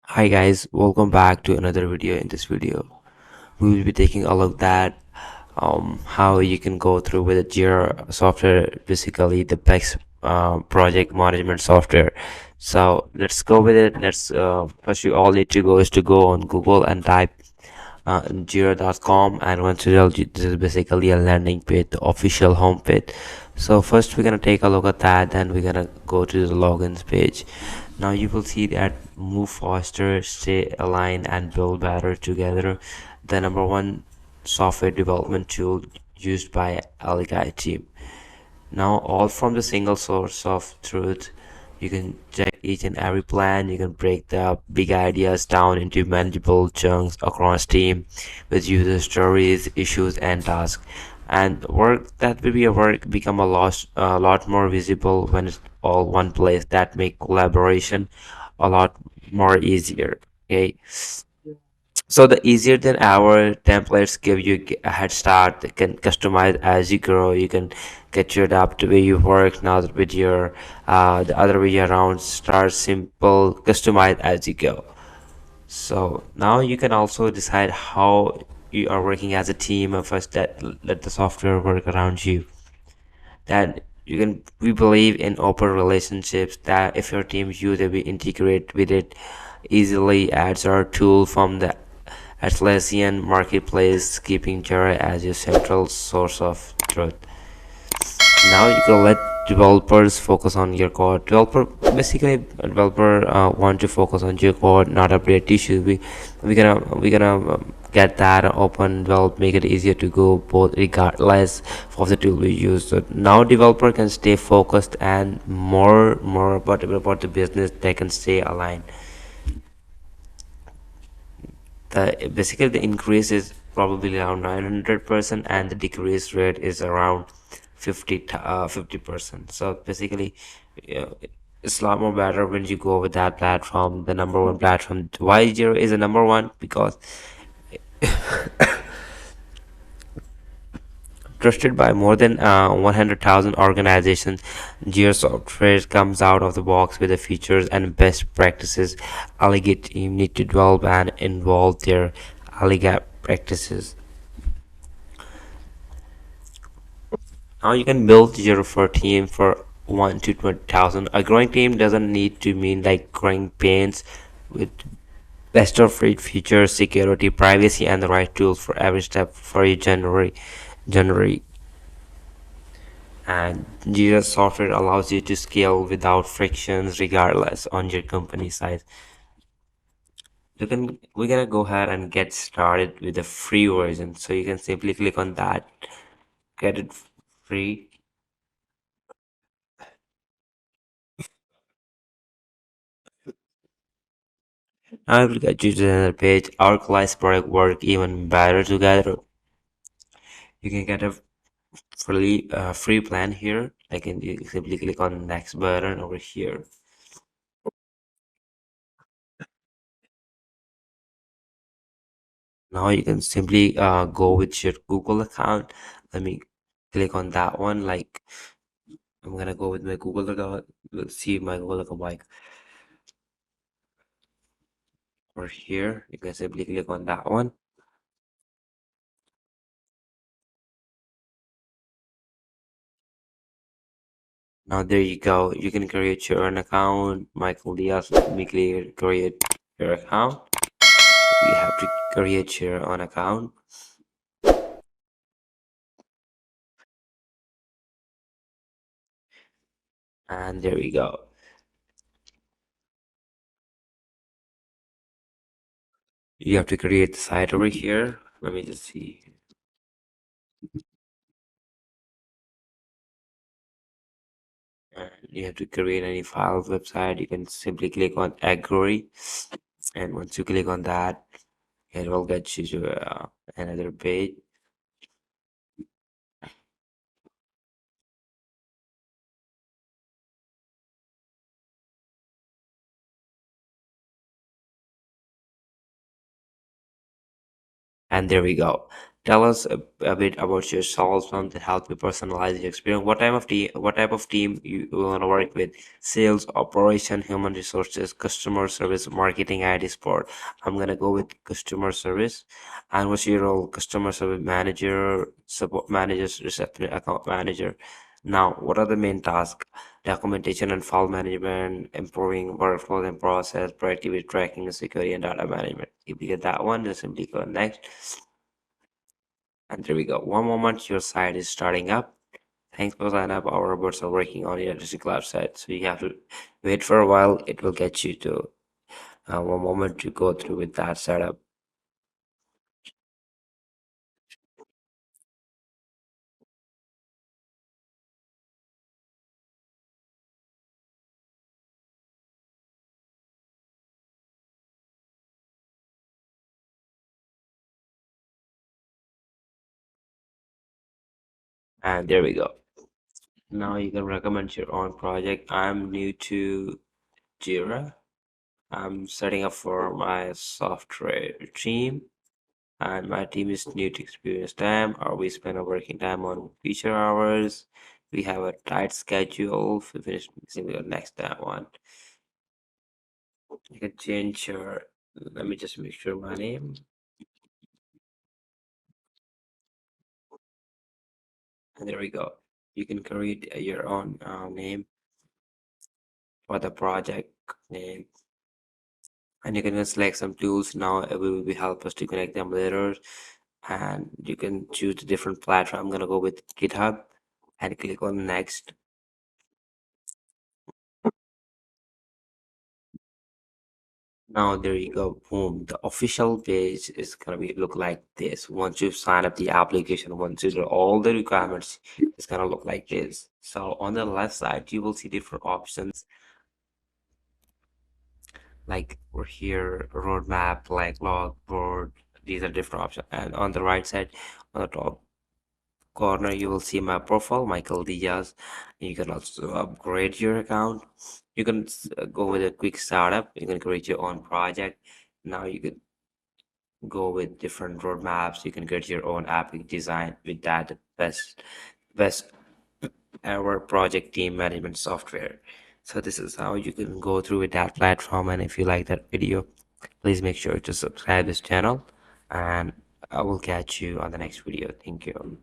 Hi guys, welcome back to another video. In this video, we will be taking a look at how you can go through with the Jira software, basically the best project management software. So let's go with it. Let's first you all need to go is to go on Google and type Jira.com, and once you do, this is basically a landing page, the official home page. So first we're gonna take a look at that, then we're gonna go to the logins page. Now you will see that move faster, stay aligned, and build better together, the number one software development tool used by Aligai team. Now, all from the single source of truth, you can check each and every plan. You can break the big ideas down into manageable chunks across team with user stories, issues, and tasks. And work that will be a work become a lot more visible when it's all one place. That make collaboration a lot more easier. Okay, so the easier than our templates give you a head start. They can customize as you grow. You can get your adapt to where you work. Now that with your the other way around, start simple, customize as you go. So now you can also decide how you are working as a team, and first that let the software work around you. That you can we believe in open relationships, that if your team use it, we integrate with it easily. Adds our tool from the Atlassian marketplace, keeping Jira as your central source of truth. Now you can let developers focus on your code. A developer want to focus on your code, not update issues. We gonna get that open, develop, make it easier to go both regardless of the tool we use. So now developer can stay focused and more about the business. They can stay aligned. The increase is probably around 900%, and the decrease rate is around 50%. So basically, yeah, it's a lot more better when you go with that platform, the number one platform. Why Jira is the number one? Because trusted by more than 100,000 organizations, Jira software comes out of the box with the features and best practices. Alligator team need to develop and involve their alligator practices. Now you can build your for team for 1 to 20,000. A growing team doesn't need to mean like growing pains with best of breed features, security, privacy, and the right tools for every step for you generate. And Jira software allows you to scale without frictions, regardless on your company size. We're gonna go ahead and get started with the free version. So you can simply click on that, get it free. Now we will get you to another page. Our class product work even better together. You can get a free plan here. You simply click on the next button over here. Now you can simply go with your Google account. Let me click on that one. Like I'm gonna go with my Google account. Let's see my Google account like over here. You can simply click on that one. Now there you go. You can create your own account. Michael Diaz, let me create your account. You have to create your own account, and there we go. You have to create the site over here. Let me just see. And you have to create any file website. You can simply click on agree, and once you click on that, it will get you to another page. And there we go. Tell us a bit about yourself, something to help you personalize your experience. What type of team you want to work with? Sales, operation, human resources, customer service, marketing, IT, support. I'm gonna go with customer service. And what's your role? Customer service manager, support manager, reception, account manager. Now, what are the main tasks? Documentation and file management, improving workflow and process, productivity tracking, security, and data management. If you get that one, just simply go next. And there we go. One moment, your site is starting up. Thanks for sign up. Our robots are working on your digital website. So you have to wait for a while. It will get you to one moment to go through with that setup. And there we go. Now you can recommend your own project. I'm new to Jira. I'm setting up for my software team. And my team is new to experience time, or we spend our working time on feature hours. We have a tight schedule. We finish missing the next that one. You can change your, let me just make sure my name. And there we go. You can create your own name for the project name. And you can just select some tools now. It will be help us to connect them later. And you can choose a different platform. I'm gonna go with GitHub and click on next. Now there you go. Boom. The official page is gonna be look like this. Once you sign up the application, once you do all the requirements, it's gonna look like this. So on the left side, you will see different options like we're here, roadmap, like log, board. These are different options. And on the right side, on the top corner, you will see my profile, Michael Diaz. You can also upgrade your account. You can go with a quick startup. You can create your own project. Now you can go with different roadmaps. You can get your own app design with that best ever project team management software. So this is how you can go through with that platform. And if you like that video, please make sure to subscribe this channel, and I will catch you on the next video. Thank you.